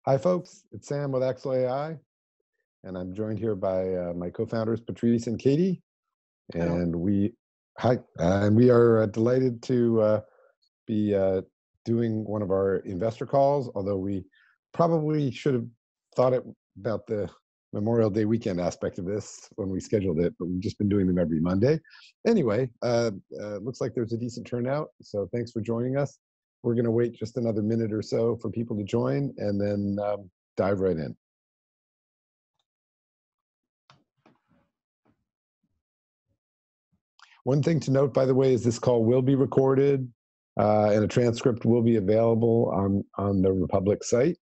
Hi, folks. It's Sam with Axel AI, and I'm joined here by my co-founders Patrice and Katie. Hello. And we are delighted to be doing one of our investor calls. Although we probably should have thought about the Memorial Day weekend aspect of this when we scheduled it, but we've just been doing them every Monday. Anyway, looks like there's a decent turnout, so thanks for joining us. We're going to wait just another minute or so for people to join, and then dive right in. One thing to note, by the way, is this call will be recorded, and a transcript will be available on the Republic site.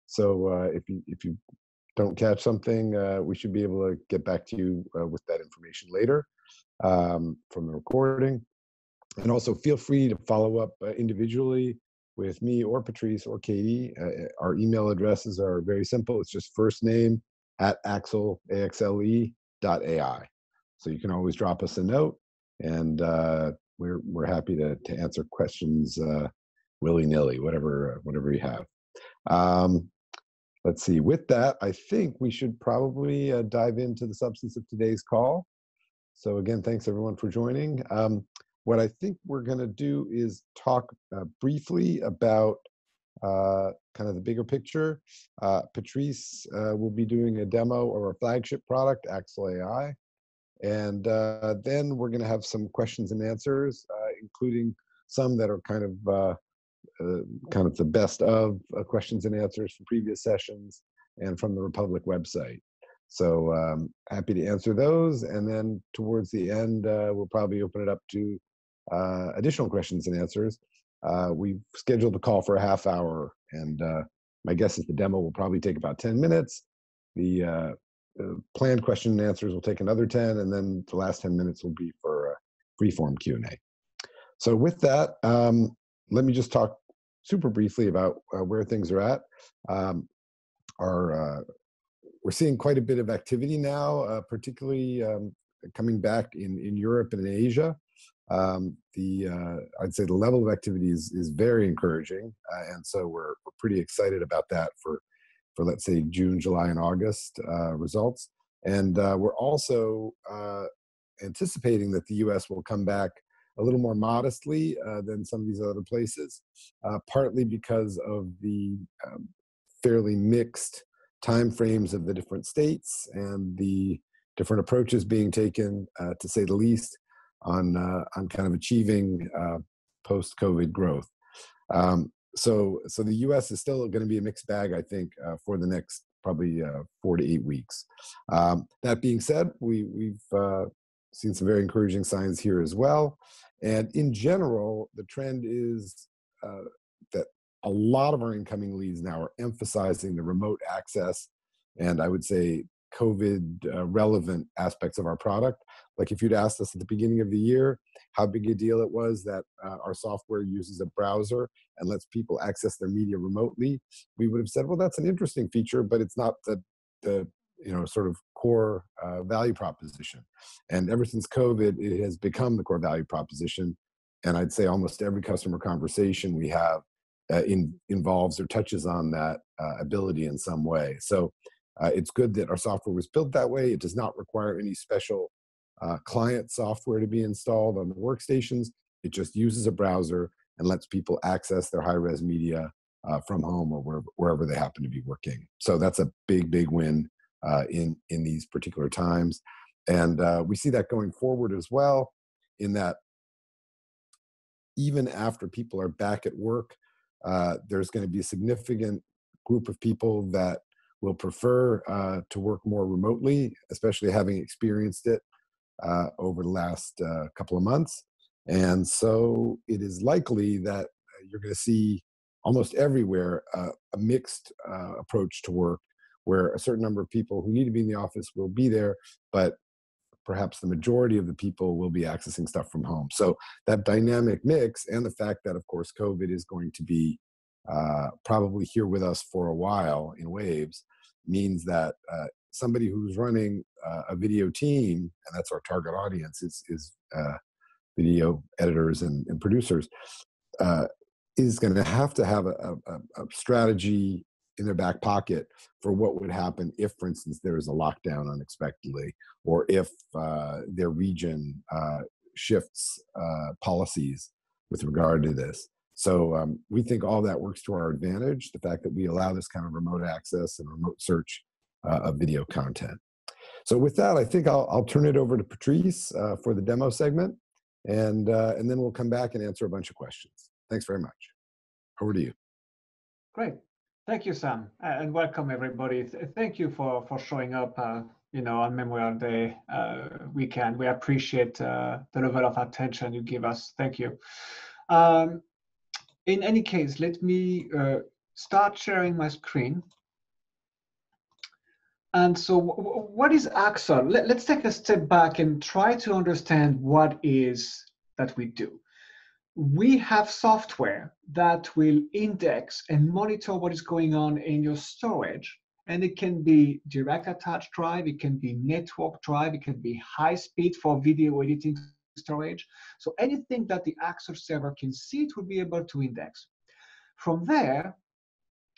So if you don't catch something, we should be able to get back to you with that information later from the recording. And also feel free to follow up individually with me or Patrice or Katie. Our email addresses are very simple. It's just first name at Axel, AXLE.ai. So you can always drop us a note, and we're happy to answer questions willy-nilly, whatever you have. Let's see. With that, I think we should probably dive into the substance of today's call. So again, thanks everyone for joining. What I think we're going to do is talk briefly about kind of the bigger picture. Patrice will be doing a demo of our flagship product, Axel AI. And then we're going to have some questions and answers, including some that are kind of the best of questions and answers from previous sessions and from the Republic website. So happy to answer those. And then towards the end, we'll probably open it up to additional questions and answers. We've scheduled the call for a half hour, and my guess is the demo will probably take about 10 minutes. The planned question and answers will take another 10, and then the last 10 minutes will be for free-form Q&A. So with that, let me just talk super briefly about where things are at. We're seeing quite a bit of activity now, particularly coming back in Europe and in Asia. I'd say the level of activity is very encouraging, and so we're pretty excited about that for let's say June, July, and August results. And we're also anticipating that the U.S. will come back a little more modestly than some of these other places, partly because of the fairly mixed timeframes of the different states and the different approaches being taken, to say the least, on kind of achieving post-COVID growth. So the U.S. is still going to be a mixed bag, I think, for the next probably 4 to 8 weeks. That being said, we've seen some very encouraging signs here as well. And in general, the trend is that a lot of our incoming leads now are emphasizing the remote access, and I would say COVID relevant aspects of our product. Like if you'd asked us at the beginning of the year how big a deal it was that our software uses a browser and lets people access their media remotely, we would have said, well, that's an interesting feature, but it's not the sort of core value proposition. And ever since COVID, it has become the core value proposition. And I'd say almost every customer conversation we have involves or touches on that ability in some way. So it's good that our software was built that way. It does not require any special client software to be installed on the workstations. It just uses a browser and lets people access their high-res media from home or wherever they happen to be working. So that's a big, big win in these particular times. And we see that going forward as well, in that even after people are back at work, there's going to be a significant group of people that will prefer to work more remotely, especially having experienced it over the last couple of months. And so it is likely that you're going to see almost everywhere a mixed approach to work, where a certain number of people who need to be in the office will be there, but perhaps the majority of the people will be accessing stuff from home. So that dynamic mix, and the fact that, of course, COVID is going to be probably here with us for a while in waves, means that somebody who's running a video team, and that's our target audience, is video editors and producers, is going to have a strategy in their back pocket for what would happen if, for instance, there is a lockdown unexpectedly, or if their region shifts policies with regard to this. So we think all that works to our advantage, the fact that we allow this kind of remote access and remote search of video content. So with that, I think I'll turn it over to Patrice for the demo segment, and then we'll come back and answer a bunch of questions. Thanks very much. Over to you. Great. Thank you, Sam, and welcome everybody. Thank you for showing up, on Memorial Day weekend. We appreciate the level of attention you give us. Thank you. In any case, let me start sharing my screen. And so what is Axel? Let's take a step back and try to understand what is that we do. We have software that will index and monitor what is going on in your storage. And it can be direct attached drive, it can be network drive, it can be high speed for video editing storage. So anything that the Axel server can see, it will be able to index. From there,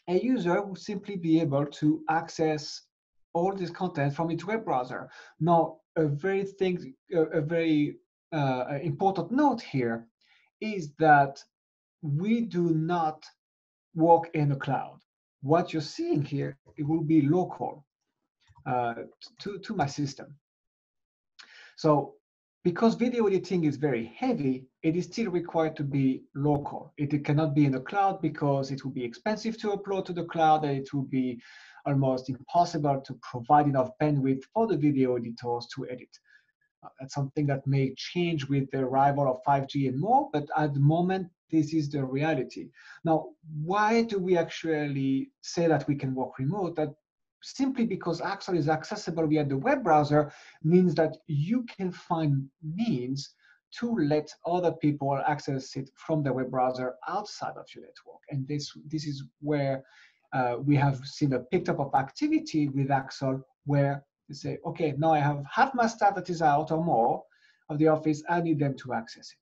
a user will simply be able to access all this content from its web browser. Now, a very important note here is that we do not work in the cloud. What you're seeing here, it will be local to my system. So because video editing is very heavy, it is still required to be local. It cannot be in the cloud because it will be expensive to upload to the cloud, and it will be almost impossible to provide enough bandwidth for the video editors to edit. That's something that may change with the arrival of 5G and more, but at the moment, this is the reality. Now, why do we actually say that we can work remote? That simply because Axel is accessible via the web browser means that you can find means to let other people access it from the web browser outside of your network. And this is where we have seen a picked up of activity with Axel, where they say, okay, now I have half my staff that is out or more of the office, I need them to access it.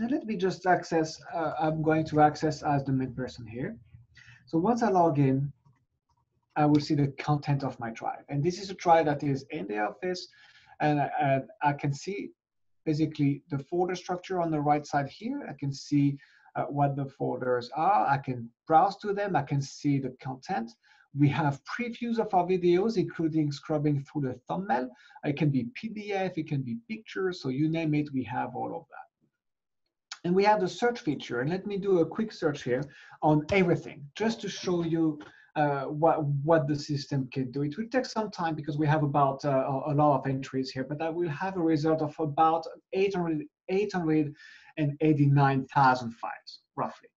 And let me just access, I'm going to access as the main person here. So once I log in, I will see the content of my drive. And this is a drive that is in the office, and I can see basically the folder structure on the right side here. I can see what the folders are. I can browse to them. I can see the content. We have previews of our videos, including scrubbing through the thumbnail. It can be PDF, it can be pictures, so you name it, we have all of that. And we have the search feature. And let me do a quick search here on everything, just to show you what the system can do. It will take some time because we have about a lot of entries here, but I will have a result of about 889,000 files, roughly.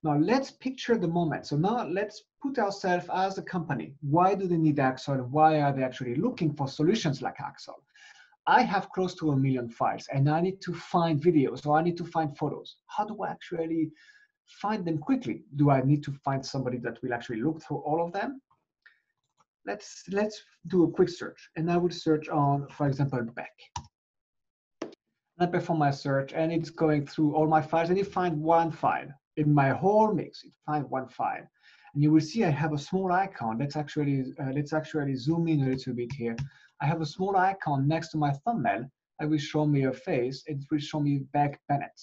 Now let's picture the moment. So now let's put ourselves as a company. Why do they need Axel? Why are they actually looking for solutions like Axel? I have close to 1 million files, and I need to find videos, or I need to find photos. How do I actually find them quickly? Do I need to find somebody that will actually look through all of them? Let's do a quick search, and I will search on, for example, Beck. I perform my search, and it's going through all my files, and you find one file in my whole mix. You find one file, and you will see I have a small icon. Let's actually zoom in a little bit here. I have a small icon next to my thumbnail that will show me a face. It will show me Beck Bennett.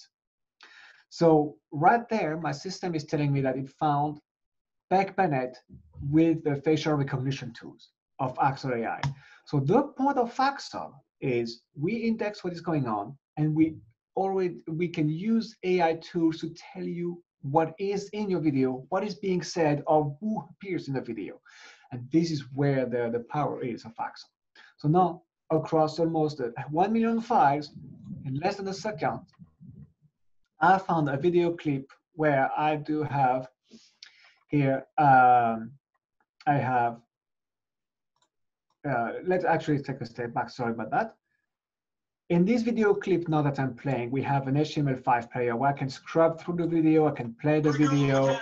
So right there, my system is telling me that it found Beck Bennett with the facial recognition tools of Axel AI. So the point of Axel is we index what is going on, and we can use AI tools to tell you what is in your video, what is being said, or who appears in the video. And this is where the power is of Axel. So now, across almost 1 million files, in less than a second, I found a video clip where I do have here, let's actually take a step back, sorry about that. In this video clip now that I'm playing, we have an HTML5 player where I can scrub through the video, I can play the video,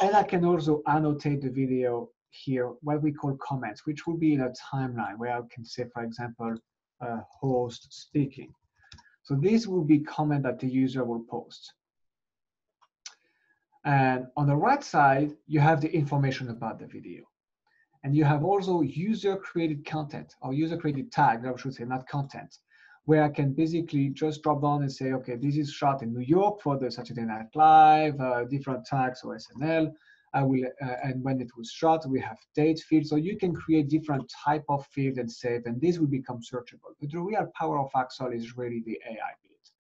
and I can also annotate the video here, what we call comments, which will be in a timeline where I can say, for example, host speaking. So this will be comment that the user will post. And on the right side, you have the information about the video. And you have also user-created content or user-created tag, I should say, not content, where I can basically just drop down and say, okay, this is shot in New York for the Saturday Night Live, different tags or SNL. I will, and when it was shot, we have date field. So you can create different type of field and save, and this will become searchable. But the real power of Axel is really the AI bit.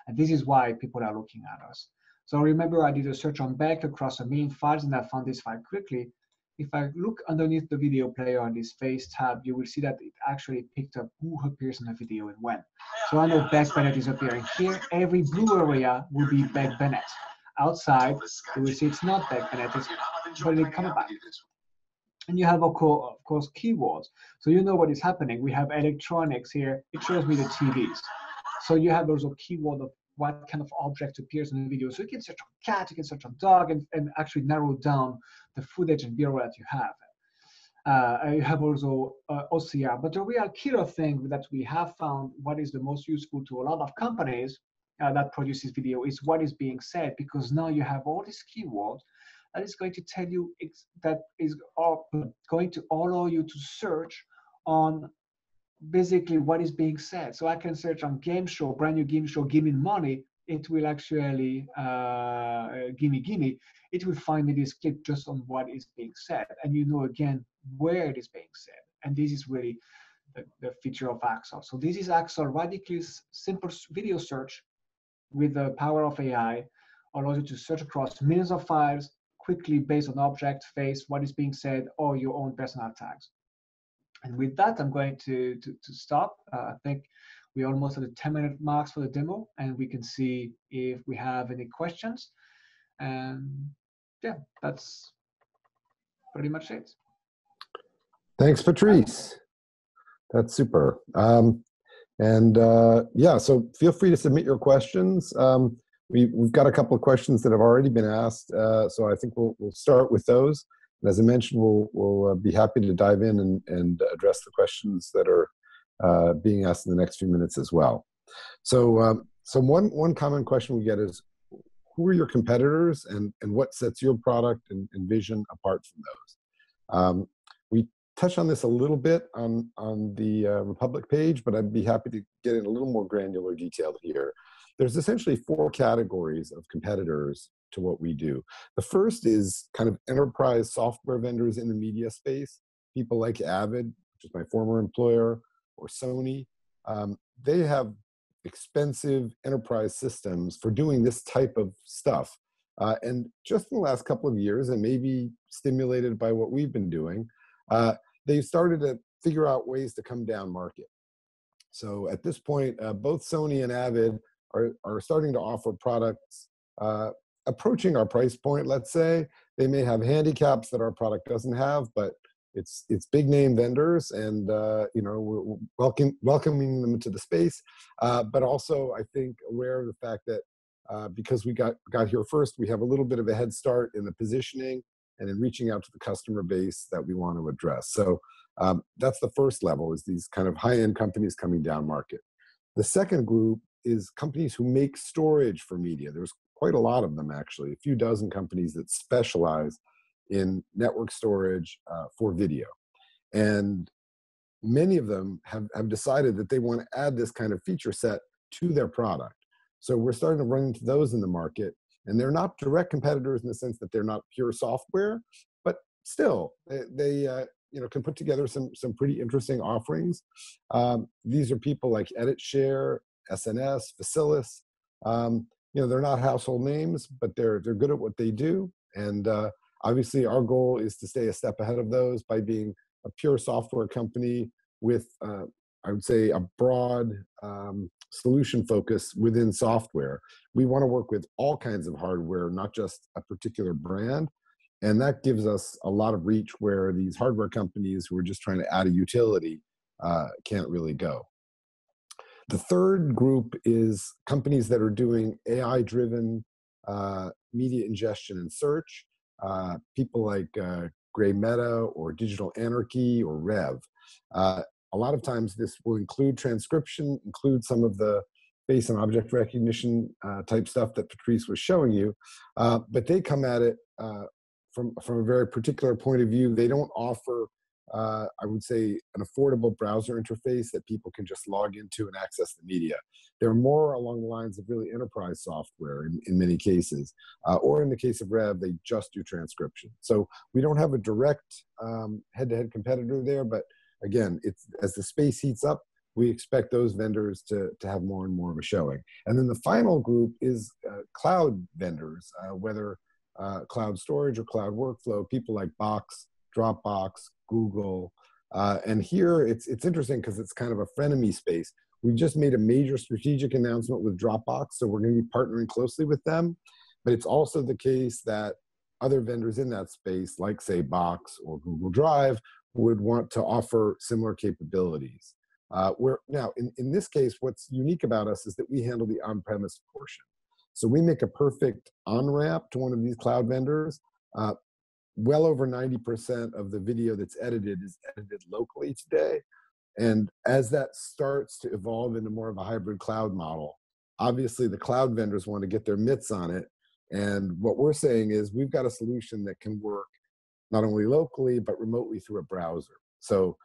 And this is why people are looking at us. So remember, I did a search on Beck across 1,000,000 files, and I found this file quickly. If I look underneath the video player on this face tab, you will see that it actually picked up who appears in the video and when. So I know Beck Bennett is appearing here. Every blue area will be Beck Bennett. Outside, you will see it's not Beck Bennett, it's Benedict Cumberbatch. And you have, of course, keywords. So you know what is happening. We have electronics here. It shows me the TVs. So you have also keyword of what kind of object appears in the video. So you can search on cat, you can search on dog, and actually narrow down the footage and B-roll that you have. You have also OCR. But the real killer thing that we have found, what is the most useful to a lot of companies that produces video, is what is being said, because now you have all these keywords that is going to tell you, that is going to allow you to search on basically what is being said. So I can search on game show, brand new game show, give me money. It will actually, gimme. It will find me this clip just on what is being said. And you know, again, where it is being said. And this is really the feature of Axel. So this is Axel, radically simple video search with the power of AI, allows you to search across millions of files quickly based on object, face, what is being said, or your own personal tags. And with that, I'm going to stop. I think we're almost at the 10-minute marks for the demo, and we can see if we have any questions. And yeah, that's pretty much it. Thanks, Patrice. That's super. Yeah, so feel free to submit your questions. We've got a couple of questions that have already been asked, so I think we'll start with those. And as I mentioned, we'll be happy to dive in and address the questions that are being asked in the next few minutes as well. So one common question we get is, who are your competitors, and what sets your product and vision apart from those? We touched on this a little bit on the Republic page, but I'd be happy to get in a little more granular detail here. There's essentially 4 categories of competitors to what we do. The first is kind of enterprise software vendors in the media space, people like Avid, which is my former employer, or Sony. They have expensive enterprise systems for doing this type of stuff. And just in the last couple of years, and maybe stimulated by what we've been doing, they've started to figure out ways to come down market. So at this point, both Sony and Avid are starting to offer products approaching our price point, let's say. They may have handicaps that our product doesn't have, but it's big name vendors, and we're welcoming them into the space, but also I think aware of the fact that because we got here first, we have a little bit of a head start in the positioning and in reaching out to the customer base that we want to address. So that's the first level, is these kind of high-end companies coming down market. The second group is companies who make storage for media. There's quite a lot of them, actually, a few dozen companies that specialize in network storage for video. And many of them have decided that they want to add this kind of feature set to their product. So we're starting to run into those in the market, and they're not direct competitors in the sense that they're not pure software, but still they can put together some pretty interesting offerings. These are people like EditShare, SNS, Facilis. They're not household names, but they're good at what they do. And obviously, our goal is to stay a step ahead of those by being a pure software company with, I would say, a broad solution focus within software. We want to work with all kinds of hardware, not just a particular brand. And that gives us a lot of reach where these hardware companies who are just trying to add a utility can't really go. The third group is companies that are doing AI-driven media ingestion and search. People like Gray Meta or Digital Anarchy or Rev. A lot of times this will include transcription, include some of the face and object recognition type stuff that Patrice was showing you, but they come at it from a very particular point of view. They don't offer, I would say, an affordable browser interface that people can just log into and access the media. They're more along the lines of really enterprise software in many cases, or in the case of Rev, they just do transcription. So we don't have a direct head-to-head competitor there, but again, it's as the space heats up, we expect those vendors to have more and more of a showing. And then the final group is cloud vendors, whether cloud storage or cloud workflow, people like Box, Dropbox, Google. And here it's interesting because it's kind of a frenemy space. We just made a major strategic announcement with Dropbox, so we're going to be partnering closely with them. But it's also the case that other vendors in that space, like say Box or Google Drive, would want to offer similar capabilities. Now, in this case, what's unique about us is that we handle the on-premise portion. So we make a perfect on-ramp to one of these cloud vendors. Well over 90% of the video that's edited is edited locally today. And as that starts to evolve into more of a hybrid cloud model, obviously the cloud vendors want to get their mitts on it. And what we're saying is we've got a solution that can work not only locally, but remotely through a browser. So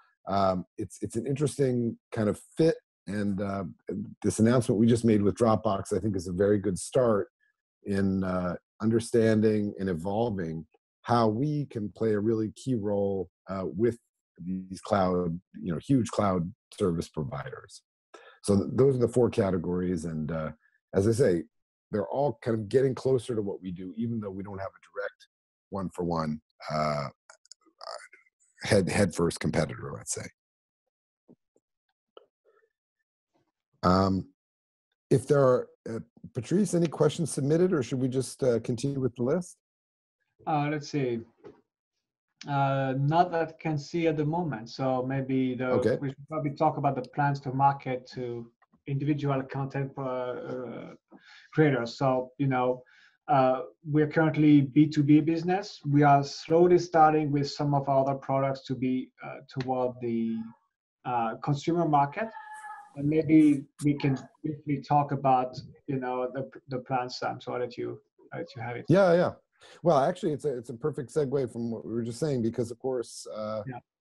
it's an interesting kind of fit. And this announcement we just made with Dropbox, I think, is a very good start in understanding and evolving how we can play a really key role with these cloud, huge cloud service providers. So those are the four categories. And as I say, they're all kind of getting closer to what we do, even though we don't have a direct one-for-one head-first competitor, let's say. If there are, Patrice, any questions submitted, or should we just continue with the list? Let's see. Not that I can see at the moment. So maybe Okay. we should probably talk about the plans to market to individual content creators. So, we're currently B2B business. We are slowly starting with some of our other products to be toward the consumer market. And maybe we can briefly talk about, the plans, Sam. So I'll let you have it. Yeah. Well, actually, it's a perfect segue from what we were just saying, because of course,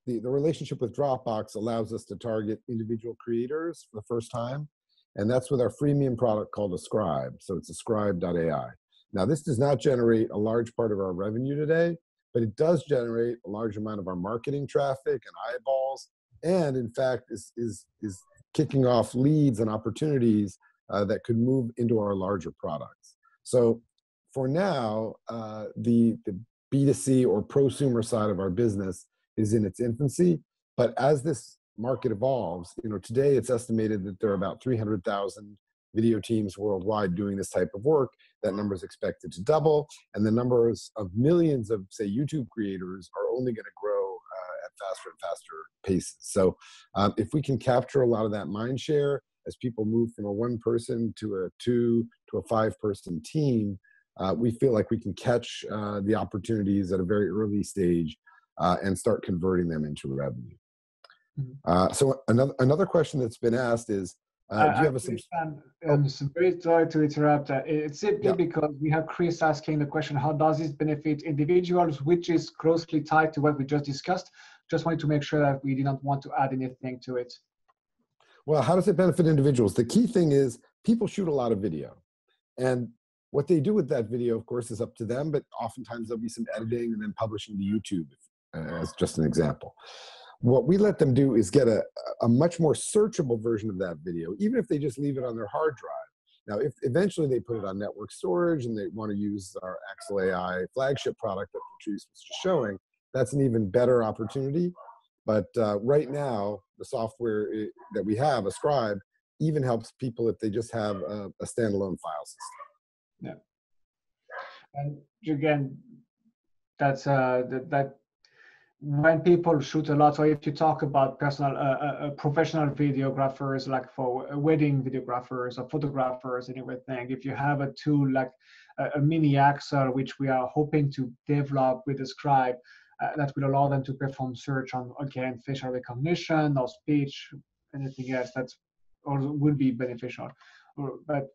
the relationship with Dropbox allows us to target individual creators for the first time. And that's with our freemium product called Ascribe. So it's ascribe.ai. Now, this does not generate a large part of our revenue today, but it does generate a large amount of our marketing traffic and eyeballs. And in fact, is kicking off leads and opportunities that could move into our larger products. So for now, the B2C or prosumer side of our business is in its infancy. But as this market evolves, today it's estimated that there are about 300,000 video teams worldwide doing this type of work. That number is expected to double. And the numbers of millions of, say, YouTube creators are only going to grow at faster and faster paces. So if we can capture a lot of that mind share as people move from a one-person to a 2 to a 5-person team, we feel like we can catch the opportunities at a very early stage and start converting them into revenue. So another question that's been asked is, do you have I'm very sorry to interrupt. It's simply because we have Chris asking the question, how does this benefit individuals, which is closely tied to what we just discussed? Just wanted to make sure that we did not want to add anything to it. Well, how does it benefit individuals? The key thing is people shoot a lot of video. And what they do with that video, of course, is up to them, but oftentimes there'll be some editing and then publishing to YouTube, as just an example. What we let them do is get a much more searchable version of that video, even if they just leave it on their hard drive. Now, if eventually they put it on network storage and they want to use our Axel AI flagship product that Patrice was just showing, that's an even better opportunity. But right now, the software that we have, Ascribe, even helps people if they just have a standalone file system. Yeah. And again, that's that when people shoot a lot, so if you talk about professional videographers, like for wedding videographers or photographers and everything, if you have a tool like a mini Axel, which we are hoping to develop with Ascribe, that will allow them to perform search on, again, facial recognition or speech, anything else that would be beneficial. but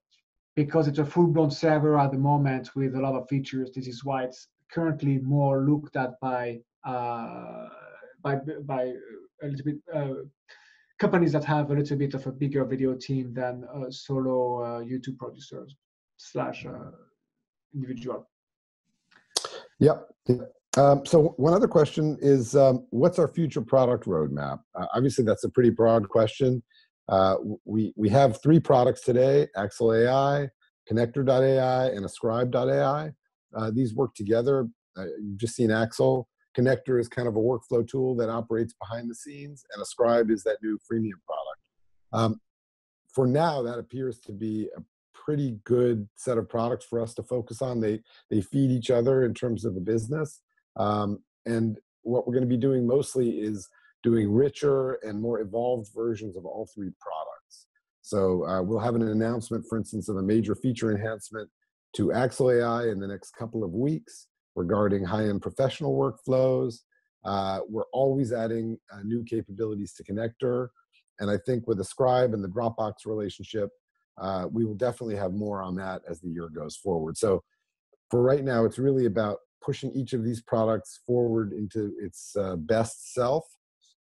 because it's a full-blown server at the moment with a lot of features, this is why it's currently more looked at by a little bit companies that have a little bit of a bigger video team than solo YouTube producers slash individual. Yep. So one other question is, what's our future product roadmap? Obviously, that's a pretty broad question. We have 3 products today: Axel AI, Connector.ai, and Ascribe.ai. These work together. You've just seen Axel. Connector is kind of a workflow tool that operates behind the scenes, and Ascribe is that new freemium product. For now, that appears to be a pretty good set of products for us to focus on. They feed each other in terms of the business. And what we're going to be doing mostly is doing richer and more evolved versions of all 3 products. So we'll have an announcement, for instance, of a major feature enhancement to Axel AI in the next couple of weeks regarding high-end professional workflows. We're always adding new capabilities to Connector. And I think with Ascribe and the Dropbox relationship, we will definitely have more on that as the year goes forward. So for right now, it's really about pushing each of these products forward into its best self,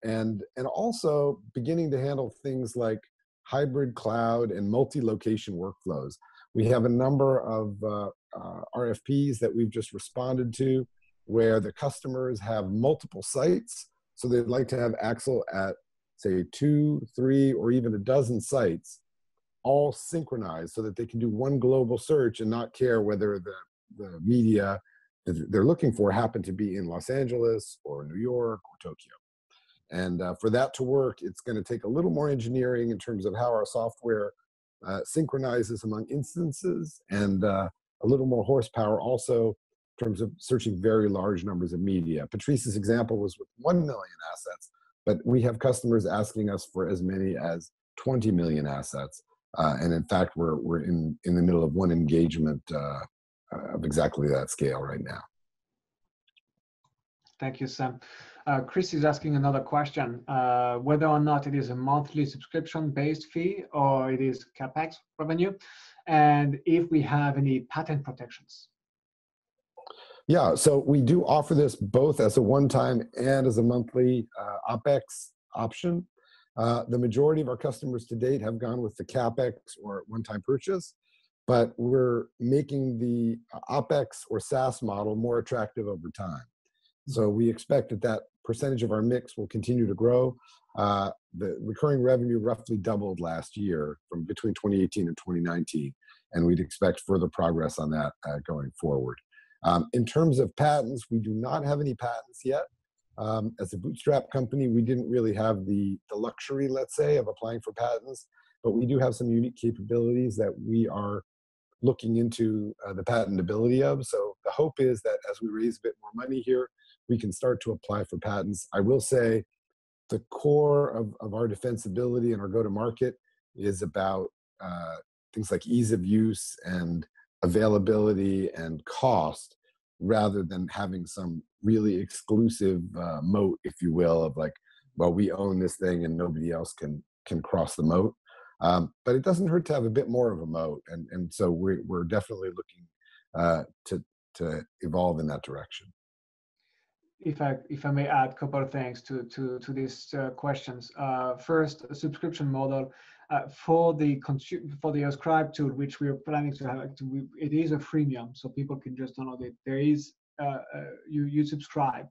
and also beginning to handle things like hybrid cloud and multi-location workflows. We have a number of RFPs that we've just responded to where the customers have multiple sites. So they'd like to have Axel at, say, 2, 3, or even a dozen sites, all synchronized so that they can do one global search and not care whether the media that they're looking for happen to be in Los Angeles or New York or Tokyo. And for that to work, it's going to take a little more engineering in terms of how our software synchronizes among instances, and a little more horsepower also in terms of searching very large numbers of media. Patrice's example was with 1 million assets, but we have customers asking us for as many as 20 million assets. And in fact, we're in the middle of one engagement of exactly that scale right now. Thank you, Sam. Chris is asking another question, whether or not it is a monthly subscription-based fee or it is CapEx revenue, and if we have any patent protections. Yeah, so we do offer this both as a one-time and as a monthly OpEx option. The majority of our customers to date have gone with the CapEx or one-time purchase, but we're making the OpEx or SaaS model more attractive over time. So we expect that percentage of our mix will continue to grow. The recurring revenue roughly doubled last year from between 2018 and 2019, and we'd expect further progress on that going forward. In terms of patents, we do not have any patents yet. As a bootstrap company, we didn't really have the luxury, let's say, of applying for patents, but we do have some unique capabilities that we are looking into the patentability of. So the hope is that as we raise a bit more money here, we can start to apply for patents. I will say the core of our defensibility and our go-to-market is about things like ease of use and availability and cost, rather than having some really exclusive moat, if you will, of like, well, we own this thing and nobody else can cross the moat. But it doesn't hurt to have a bit more of a moat, and so we're definitely looking to evolve in that direction. If I may add a couple of things to these questions. First, a subscription model for the Ascribe tool, which we are planning to have. It is a freemium, so people can just download it. There is you subscribe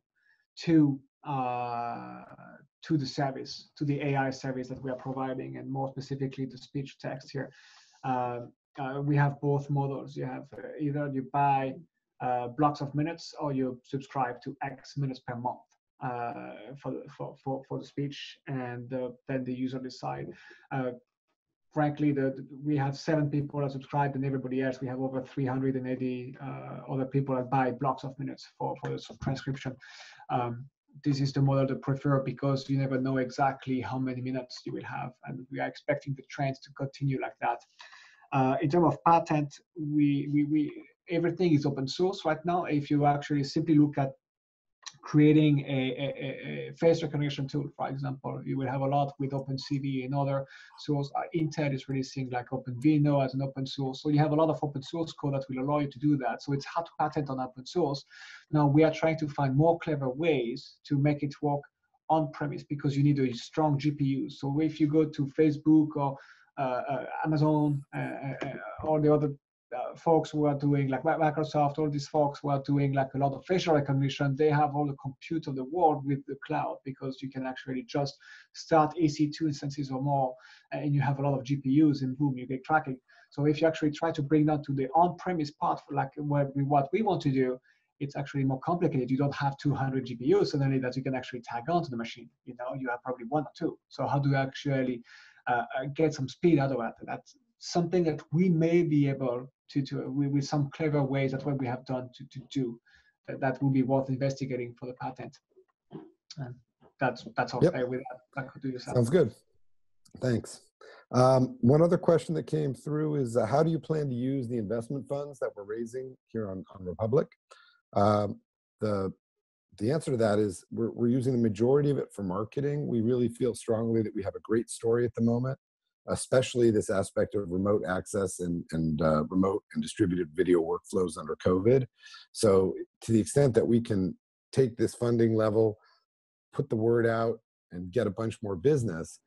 to the service, to the AI service that we are providing, and more specifically the speech text here. We have both models. You have either you buy blocks of minutes, or you subscribe to X minutes per month for the speech, and then the user decide. Frankly, we have 7 people that subscribe, and everybody else, we have over 380 other people that buy blocks of minutes for the transcription. This is the model to prefer because you never know exactly how many minutes you will have, and we are expecting the trends to continue like that. In terms of patent, we everything is open source right now. If you actually simply look at creating a face recognition tool, for example. You will have a lot with OpenCV and other source. Intel is releasing like OpenVINO as an open source. So you have a lot of open source code that will allow you to do that. So it's hard to patent on open source. Now we are trying to find more clever ways to make it work on premise, because you need a strong GPU. So if you go to Facebook or Amazon, all the other folks who are doing, like Microsoft, all these folks who are doing like a lot of facial recognition, they have all the compute of the world with the cloud, because you can actually just start EC2 instances or more, and you have a lot of GPUs, and boom, you get tracking. So if you actually try to bring that to the on-premise part, for like what we want to do, it's actually more complicated. You don't have 200 GPUs suddenly that you can actually tag onto the machine. You know, you have probably one or two. So how do you actually get some speed out of that? That's something that we may be able to do with some clever ways. That's what we have done to do. That will be worth investigating for the patent. And that's all. Yep. With that, back to you, Sam. Sounds good. Thanks. One other question that came through is, how do you plan to use the investment funds that we're raising here on Republic? The answer to that is we're using the majority of it for marketing. We really feel strongly that we have a great story at the moment, especially this aspect of remote access and remote and distributed video workflows under COVID. So to the extent that we can take this funding level, put the word out, and get a bunch more business,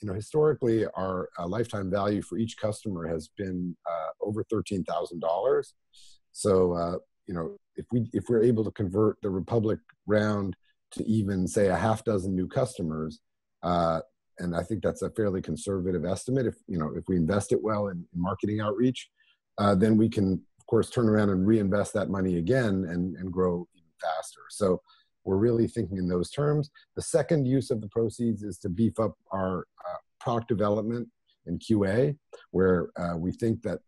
historically our lifetime value for each customer has been over $13,000. So if we're able to convert the Republic round to even say a half dozen new customers, and I think that's a fairly conservative estimate. If we invest it well in marketing outreach, then we can of course turn around and reinvest that money again and grow even faster. So we're really thinking in those terms. The second use of the proceeds is to beef up our product development and QA, where we think that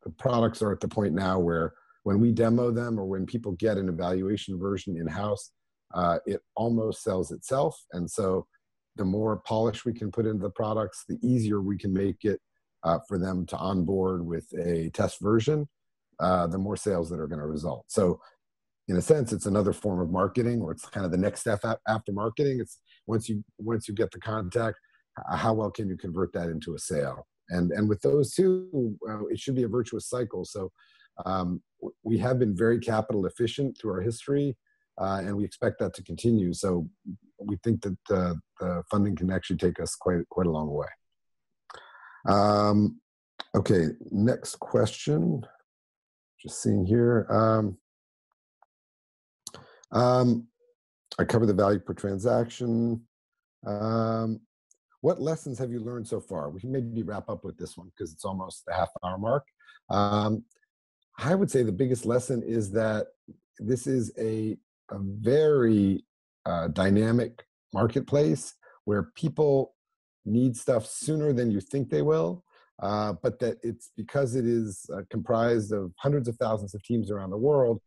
the products are at the point now where when we demo them or when people get an evaluation version in-house, it almost sells itself. And so the more polish we can put into the products, the easier we can make it for them to onboard with a test version, the more sales that are going to result. So in a sense, it's another form of marketing, or it's kind of the next step after marketing. It's once you get the contact, how well can you convert that into a sale? And with those two, it should be a virtuous cycle. So we have been very capital efficient through our history, and we expect that to continue. So we think that the funding can actually take us quite a long way. Okay, next question. Just seeing here. I covered the value per transaction. What lessons have you learned so far? We can maybe wrap up with this one because it's almost the half-hour mark. I would say the biggest lesson is that this is a very dynamic marketplace where people need stuff sooner than you think they will, but that it's because it is comprised of hundreds of thousands of teams around the world.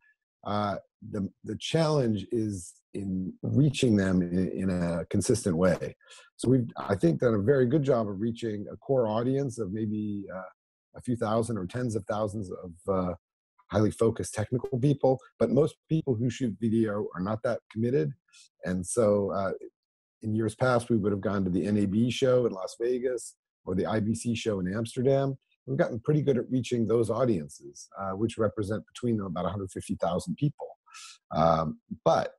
The challenge is in reaching them in a consistent way. So we've, I think, done a very good job of reaching a core audience of maybe a few thousand or tens of thousands of highly focused technical people, but most people who shoot video are not that committed. And so in years past, we would have gone to the NAB show in Las Vegas or the IBC show in Amsterdam. We've gotten pretty good at reaching those audiences, which represent between them about 150,000 people. But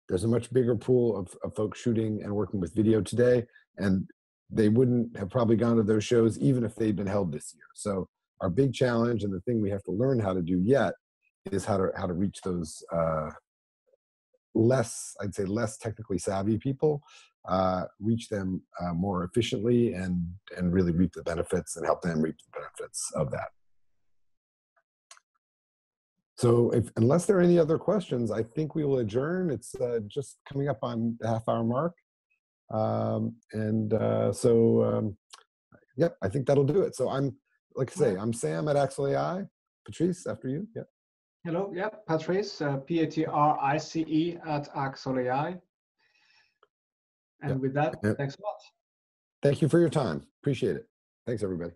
there's a much bigger pool of folks shooting and working with video today, and they wouldn't have probably gone to those shows even if they'd been held this year. So our big challenge, and the thing we have to learn how to do yet, is how to reach those less technically savvy people, reach them more efficiently, and really reap the benefits and help them reap the benefits of that. So unless there are any other questions, I think we will adjourn. It's just coming up on the half-hour mark. Yep, I think that'll do it. So like I say, I'm Sam at Axel AI. Patrice, after you. Yeah. Hello. Yeah, Patrice, Patrice at Axel AI. And with that, thanks a lot. Thank you for your time. Appreciate it. Thanks, everybody.